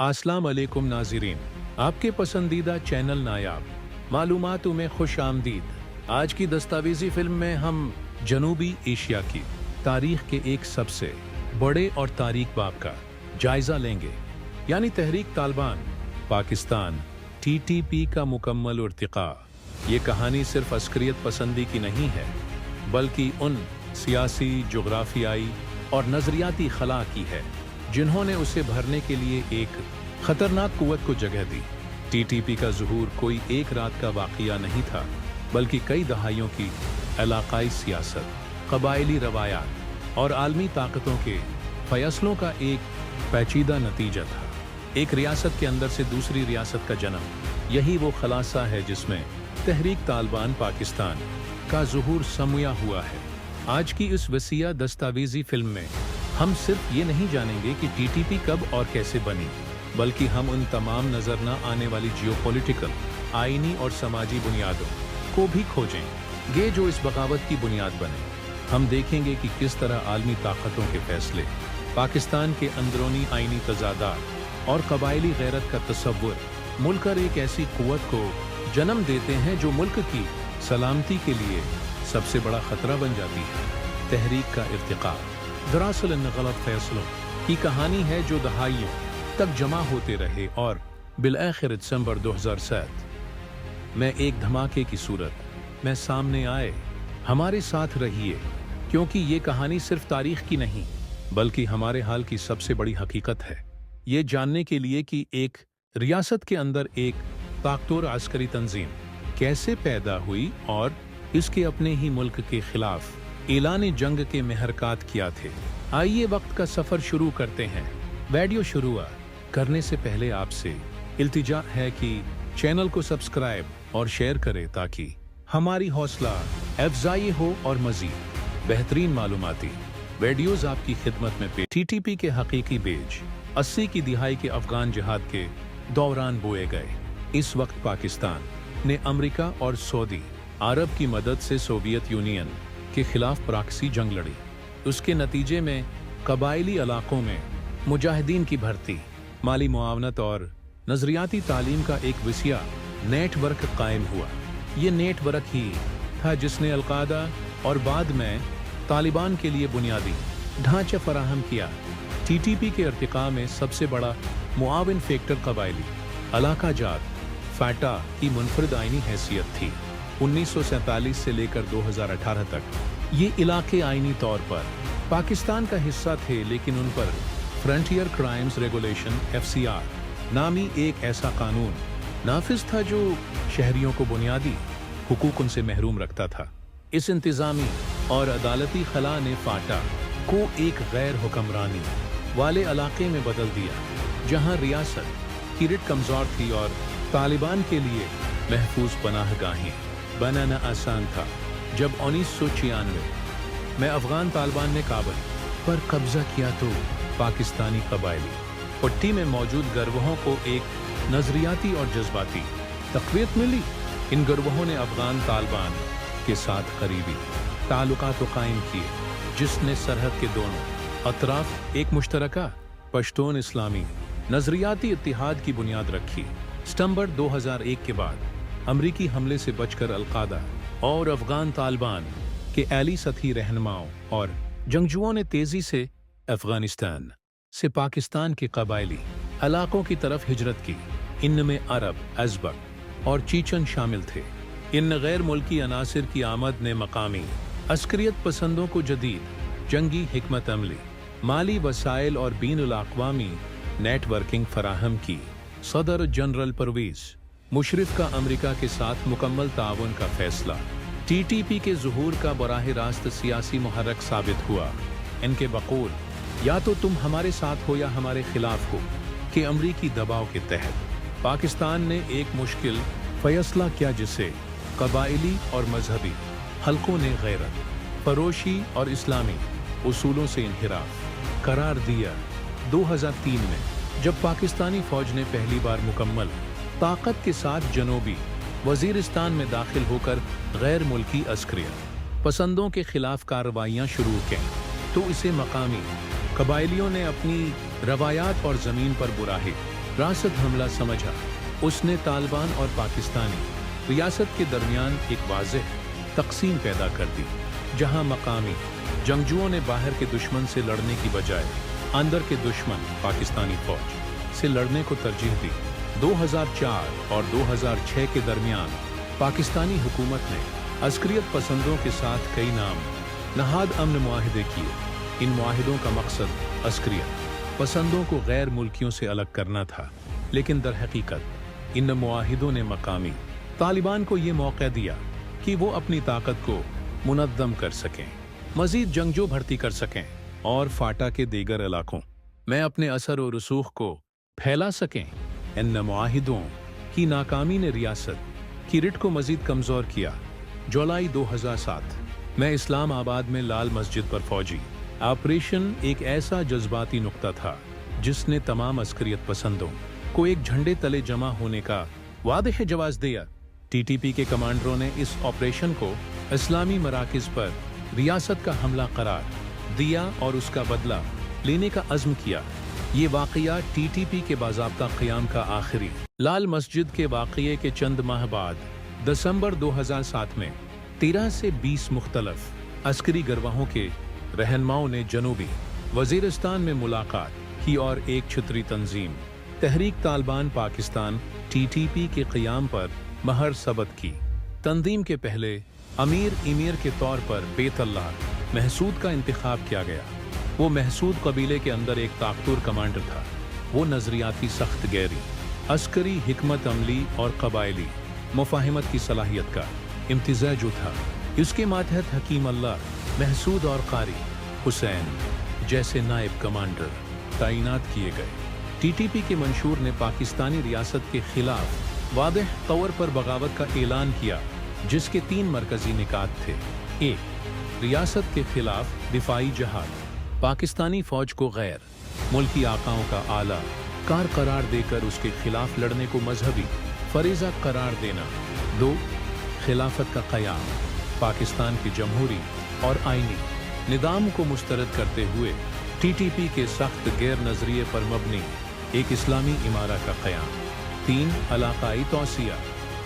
अस्सलाम वालेकुम नाज़रीन, आपके पसंदीदा चैनल नायाब मालूमातों में खुश आमदीद। आज की दस्तावेजी फिल्म में हम जनूबी एशिया की तारीख के एक सबसे बड़े और तारीख बाब का जायजा लेंगे, यानी तहरीक तालिबान पाकिस्तान TTP का मुकम्मल इर्तिका। ये कहानी सिर्फ अस्करियत पसंदी की नहीं है, बल्कि उन सियासी, जोग्राफियाई और नजरियाती खला की है जिन्होंने उसे भरने के लिए एक खतरनाक कुव्वत को जगह दी। TTP का ज़ुहूर कोई एक रात का वाक़या नहीं था, बल्कि कई दहाइयों की इलाक़ाई सियासत, क़बाइली रवायात और आलमी ताकतों के फ़ैसलों का एक पेचीदा नतीजा था। एक रियासत के अंदर से दूसरी रियासत का जन्म, यही वो खलासा है जिसमें तहरीक तालिबान पाकिस्तान का ज़ुहूर समया हुआ है। आज की इस वसीया दस्तावेजी फिल्म में हम सिर्फ ये नहीं जानेंगे कि TTP कब और कैसे बनी, बल्कि हम उन तमाम नजर न आने वाली जियोपॉलिटिकल, आईनी और समाजी बुनियादों को भी खोजेंगे जो इस बगावत की बुनियाद बने। हम देखेंगे कि किस तरह आलमी ताकतों के फैसले, पाकिस्तान के अंदरूनी आईनी तजादात और कबायली गैरत का तसव्वुर मिलकर एक ऐसी कुव्वत को जन्म देते हैं जो मुल्क की सलामती के लिए सबसे बड़ा खतरा बन जाती है। तहरीक का इर्तिका दरअसल इन गलत फैसलों की कहानी है जो दहाइयों तक जमा होते रहे और बिलआखिर दिसंबर 2007 में एक धमाके की सूरत में सामने आए। हमारे साथ रहिए, क्योंकि ये कहानी सिर्फ तारीख की नहीं, बल्कि हमारे हाल की सबसे बड़ी हकीकत है। ये जानने के लिए कि एक रियासत के अंदर एक ताकतवर आस्करी तंजीम कैसे पैदा हुई और इसके अपने ही मुल्क के खिलाफ ऐलान जंग के महरकात किया थे। आइए वक्त का सफर शुरू करते हैं। वीडियो शुरू करने से पहले आपसे इल्तिजा है कि चैनल को सब्सक्राइब और शेयर करें ताकि हमारी हौसला अफजाई हो और मजीद बेहतरीन मालूमाती वीडियोस आपकी खिदमत में पेश। TTP के हकीकी बीज 80 की दिहाई के अफगान जिहाद के दौरान बोए गए। इस वक्त पाकिस्तान ने अमेरिका और सऊदी अरब की मदद से सोवियत यूनियन के खिलाफ प्रॉक्सी जंग लड़ी। उसके नतीजे में कबायली इलाकों में मुजाहिदीन की भर्ती, माली मुआवनत और नजरियाती तालीम का एक वसीया नेटवर्क कायम हुआ। ये नेटवर्क ही था जिसने अल-कायदा और बाद में तालिबान के लिए बुनियादी ढांचा फराहम किया। TTP के इर्तिका में सबसे बड़ा मुआविन फैक्टर कबायली इलाका जात फाटा की मुनफरिद आईनी हैसियत थी। 1947 से लेकर 2018 तक ये इलाके आईनी तौर पर पाकिस्तान का हिस्सा थे, लेकिन उन पर फ्रंटियर क्राइम्स रेगुलेशन FCR नामी एक ऐसा कानून नाफिज था जो शहरियों को बुनियादी हुकूक उनसे महरूम रखता था। इस इंतजामी और अदालती खला ने फाटा को एक गैर हुक्मरानी वाले इलाके में बदल दिया, जहां रियासत की रिट कमजोर थी और तालिबान के लिए महफूज पनाहगाहें बनाना आसान था। जब 1996 में अफगान तालिबान ने काबुल पर कब्जा किया तो पाकिस्तानी कबायली पट्टी में मौजूद गिरोहों को एक नजरियाती और जज्बाती तक़वियत मिली। इन गिरोहों ने अफगान तालिबान के साथ करीबी ताल्लुकात कायम किए, जिसने सरहद के दोनों अतराफ एक मुश्तरका पश्तून इस्लामी नजरियाती इत्तिहाद की बुनियाद रखी। सितंबर 2001 के बाद अमरीकी हमले से बचकर अल-कायदा और अफगान तालिबान के एली सतही रहनुमाओं और जंगजुओं ने तेजी से अफगानिस्तान से पाकिस्तान के कबायली इलाकों की तरफ हिजरत की। इनमें अरब, अज़बक और चीचन शामिल थे। इन गैर मुल्की अनासिर की आमद ने मकामी अस्करियत पसंदों को जदीद जंगी हिकमत अमली, माली वसाइल और बीन-उल-अक़वामी नेटवर्किंग फराहम की। सदर जनरल परवेज मुशर्रफ का अमेरिका के साथ मुकम्मल ताउन का फैसला TTP के ज़ुहूर का बराह रास्त सियासी मुहर्रक साबित हुआ। इनके बकौल या तो तुम हमारे साथ हो या हमारे खिलाफ हो कि अमरीकी दबाव के तहत पाकिस्तान ने एक मुश्किल फैसला किया, जिसे कबायली और मजहबी हलकों ने गैरत, फरोशी और इस्लामी उसूलों से इन्हिराफ करार दिया। 2003 में जब पाकिस्तानी फौज ने पहली बार मुकम्मल ताकत के साथ जनूबी वजीरिस्तान में दाखिल होकर गैर मुल्की अस्करियत पसंदों के खिलाफ कार्रवाइयाँ शुरू की, तो इसे मकामी कबायलियों ने अपनी रवायात और ज़मीन पर बुराहे रासत हमला समझा। उसने तालिबान और पाकिस्तानी रियासत के दरमियान एक वाज़ेह तकसीम पैदा कर दी, जहां मकामी जंगजुओं ने बाहर के दुश्मन से लड़ने की बजाय अंदर के दुश्मन पाकिस्तानी फौज से लड़ने को तरजीह दी। 2004 और 2006 के दरमियान पाकिस्तानी हुकूमत ने अस्करियत पसंदों के साथ कई नाम नहाद अमन मुआहिदे किए। इन मुआहिदों का मकसद अस्करियत पसंदों को गैर मुल्कियों से अलग करना था, लेकिन दर हकीकत इन मुआहिदों ने मकामी तालिबान को ये मौका दिया कि वो अपनी ताकत को मुनज़्ज़म कर सकें, मज़ीद जंगजू भर्ती कर सकें और फाटा के दीगर इलाकों में अपने असर और रसूख को फैला सकें। इन मुआहिदों की नाकामी ने रियासत की रिट को मज़ीद कमज़ोर किया। जुलाई 2007 में इस्लामाबाद में लाल मस्जिद पर फौजी ऑपरेशन एक ऐसा जज्बाती नुक्ता था जिसने तमाम अस्करियत पसंदों को एक झंडे तले जमा होने का वादह जवाब दिया। टीटीपी के कमांडरों ने इस ऑपरेशन को इस्लामी मराकिज़ पर रियासत का हमला करार दिया और उसका बदला लेने का अज़्म किया। ये वाक़या टीटीपी के बाज़ाब्ता क़याम का आखिरी लाल मस्जिद के वाक़ये के चंद माह बाद दिसंबर 2007 में 13 से 20 मुख्तलफ अस्करी गिरवाहों के रहनुमाओं ने जनूबी वज़ीरिस्तान में मुलाकात की और एक छुतरी तंजीम तहरीक तालिबान पाकिस्तान टीटीपी के क़याम पर महर सबत की। तंजीम के पहले अमीर के तौर पर बेतल्लाह महसूद का इंतखाब किया गया। वो महसूद कबीले के अंदर एक ताकतवर कमांडर था। वो नज़रियाती सख्त गैरी, अस्करी हिकमत अमली और कबायली मुफाहिमत की सलाहियत का इम्तिज़ाज था। इसके मातहत हकीम अल्लाह महसूद और कारी हुसैन जैसे नायब कमांडर तैनात किए गए। टीटीपी के मंशूर ने पाकिस्तानी रियासत के खिलाफ वादह तौर पर बगावत का ऐलान किया, जिसके 3 मरकजी निकात थे। 1. रियासत के खिलाफ दिफाई जहाद, पाकिस्तानी फौज को गैर मुल्की आकाओं का आला कार करार देकर उसके खिलाफ लड़ने को मजहबी फरीज़ा करार देना। 2. खिलाफत का क़याम, पाकिस्तान के जमहूरी और आइनी निज़ाम को मुस्तरद करते हुए टीटीपी के सख्त गैर नज़रिए पर मबनी एक इस्लामी इमारा का क़याम। 3. इलाक़ाई तौसिया,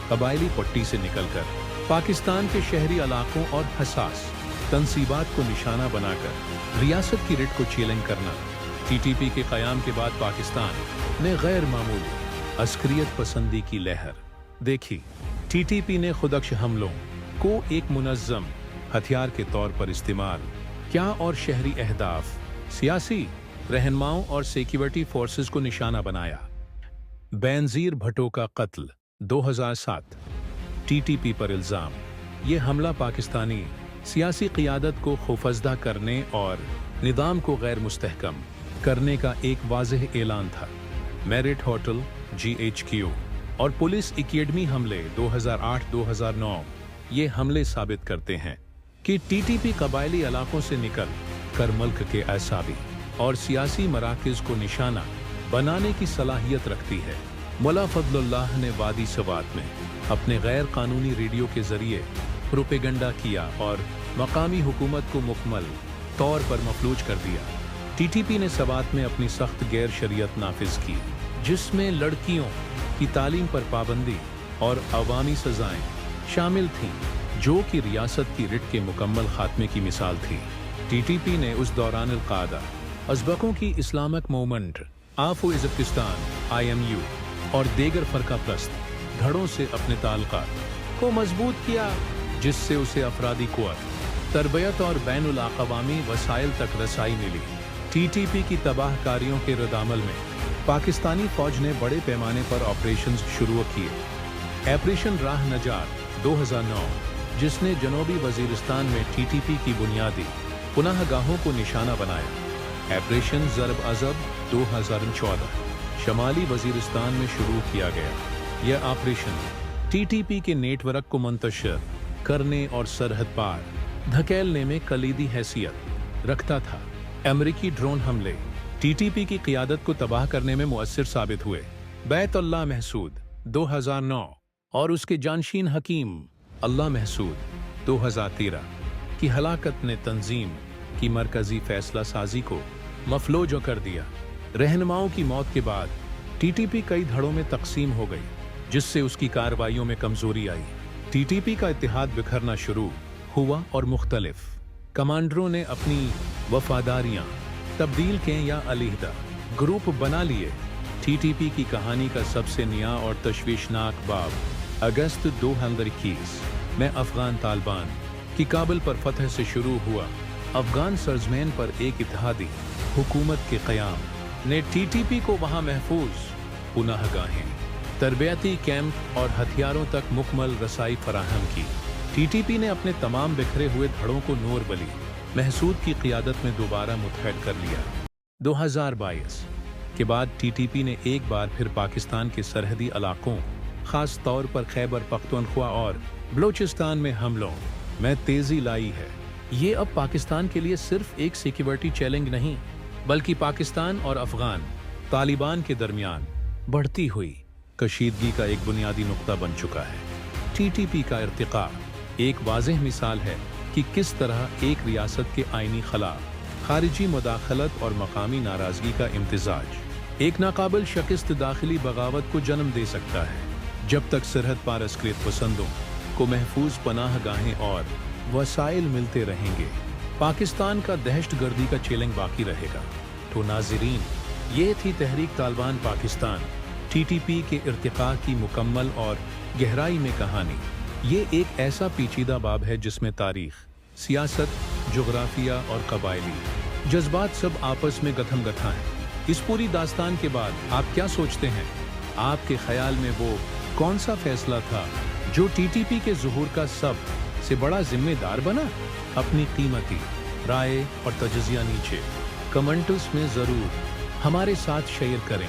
कबायली पट्टी से निकलकर पाकिस्तान के शहरी इलाकों और हसास तंसीबात को निशाना बनाकर रियासत की रिट को चैलेंज करना। टीटीपी के क़याम के बाद पाकिस्तान ने गैर मामूली अस्करियत पसंदी की लहर देखी। टीटीपी ने खुदक्श हमलों को एक मुनज़्ज़म हथियार के तौर पर इस्तेमाल किया और शहरी अहदाफ, सियासी रहनुमाओं और सिक्योरिटी फोर्सेस को निशाना बनाया। बेनज़ीर भुट्टो का कत्ल 2007। टीटीपी पर इल्ज़ाम। ये हमला पाकिस्तानी सियासी क़ियादत को खौफज़दा करने और निज़ाम को गैर मुस्तहकम करने का एक वाज़ेह ऐलान था। मेरिट होटल, GHQ और पुलिस एकेडमी हमले 2008-2009 ये हमले साबित करते हैं कि टीटीपी कबायली इलाकों से निकल कर मुल्क के असाबी और सियासी मराकिज़ को निशाना बनाने की सलाहियत रखती है। मुल्ला फजलुल्लाह ने वादी सवात में अपने गैर कानूनी रेडियो के जरिए प्रोपेगेंडा किया और मकामी हुकूमत को मुकम्मल तौर पर मफलूज कर दिया। टीटीपी ने सवात में अपनी सख्त गैर शरीयत नाफिज की, जिसमें लड़कियों की तालीम पर पाबंदी और अवामी सजाएं शामिल थीं, जो कि रियासत की रिट के मुकम्मल खात्मे की मिसाल थी। टीटीपी ने उस दौरान अल-कायदा, अज़बकों की इस्लामिक मूवमेंट, आफ़ो इज़्तिस्तान IMU और दीगर फ़रका प्रस्त धड़ों से अपने ताल्लुकात को मजबूत किया, जिससे उसे अफरादी क़ुव्वत, तरबियत और बैनुल अक़वामी वसाइल तक रसाई मिली। टीटीपी की तबाहकारियों के रद्दअमल में पाकिस्तानी फ़ौज ने बड़े पैमाने पर ऑपरेशंस शुरू किए। ऑपरेशन राह नजात 2009, जिसने जनूबी वज़ीरिस्तान में टीटीपी की बुनियादी पुनःगाहों को निशाना बनाया। ऑपरेशन ज़रब अज़ब 2014 शमाली वज़ीरिस्तान में शुरू किया गया। यह ऑपरेशन टीटीपी के नेटवर्क को मुंतशिर करने और सरहद पार धकेलने में कलीदी हैसियत रखता था। अमेरिकी ड्रोन हमले टीटीपी की क़ियादत को तबाह करने में मुअस्सिर साबित हुए। बैतुल्लाह महसूद 2009 और उसके जानशीन हकीम अल्लाह महसूद 2013 की हलाकत ने तंजीम की मरकजी फैसला साजी को मफलूज कर दिया। रहनुमाओं की मौत के बाद टीटीपी कई धड़ों में तकसीम हो गई, जिससे उसकी कार्रवाइयों में कमजोरी आई। टीटीपी का इत्तेहाद बिखरना शुरू हुआ और मुख्तलिफ कमांडरों ने अपनी वफादारियां तब्दील की या अलहदा ग्रुप बना लिए। टीटीपी की कहानी का सबसे नया और तशवीशनाक बाब अगस्त 2021 में अफगान तालिबान की काबुल पर फतह से शुरू हुआ। अफगान सरजमीन पर एक इत्तेहादी हुकूमत के क़याम ने टीटीपी को वहां महफूज पुनाहगाहें, तरबियती कैंप और हथियारों तक मुकम्मल रसाई फराहम की। टीटीपी ने अपने तमाम बिखरे हुए धड़ों को नूर वली महसूद की क़ियादत में दोबारा मुत्तहद कर लिया। 2022 के बाद टीटीपी ने एक बार फिर पाकिस्तान के सरहदी इलाकों, खास तौर पर खैबर पख्तूनख्वा और बलूचिस्तान में हमलों में तेजी लाई है। ये अब पाकिस्तान के लिए सिर्फ एक सिक्योरिटी चैलेंज नहीं, बल्कि पाकिस्तान और अफगान तालिबान के दरमियान बढ़ती हुई कशीदगी का एक बुनियादी नुक्ता बन चुका है। टीटीपी का इर्तिका एक वाज़ेह मिसाल है कि किस तरह एक रियासत के आईनी खला, खारिजी मुदाखलत और मकामी नाराजगी का इम्तिजाज एक नाकाबिल शिकस्त दाखिली बगावत को जन्म दे सकता है। जब तक सरहद पार अस्करियत पसंदों को महफूज पनाह गाहें और वसाइल मिलते रहेंगे, पाकिस्तान का दहशतगर्दी का चैलेंज बाकी रहेगा। तो नाज़रीन, ये थी तहरीक तालिबान पाकिस्तान टीटीपी के इर्तिका की मुकम्मल और गहराई में कहानी। ये एक ऐसा पेचीदा बाब है जिसमें तारीख, सियासत, जोग्राफिया और कबायली जज्बात सब आपस में गथम-गथा हैं। इस पूरी दास्तान के बाद आप क्या सोचते हैं? आपके ख्याल में वो कौन सा फैसला था जो टीटीपी के ज़ुहूर का सब से बड़ा जिम्मेदार बना? अपनी कीमती राय और तजज़िया नीचे कमेंट्स में ज़रूर हमारे साथ शेयर करें।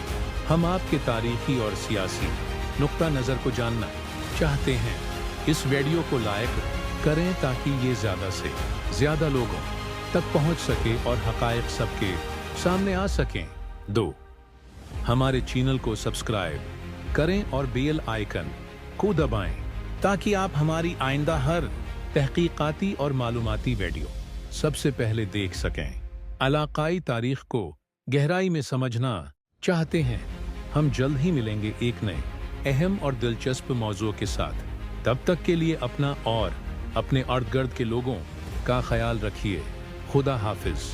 हम आपके तारीखी और सियासी नुक्ता नज़र को जानना चाहते हैं। इस वीडियो को लाइक करें ताकि ये ज़्यादा से ज़्यादा लोगों तक पहुंच सके और हक़ाइक़ सबके सामने आ सकें। 2. हमारे चैनल को सब्सक्राइब करें और बेल आइकन को दबाएं ताकि आप हमारी आइंदा हर तहकीकाती और मालूमाती वीडियो सबसे पहले देख सकें। इलाक़ाई तारीख़ को गहराई में समझना चाहते हैं? हम जल्द ही मिलेंगे एक नए अहम और दिलचस्प मौजू के साथ। तब तक के लिए अपना और अपने इर्द गिर्द के लोगों का ख्याल रखिए। खुदा हाफिज।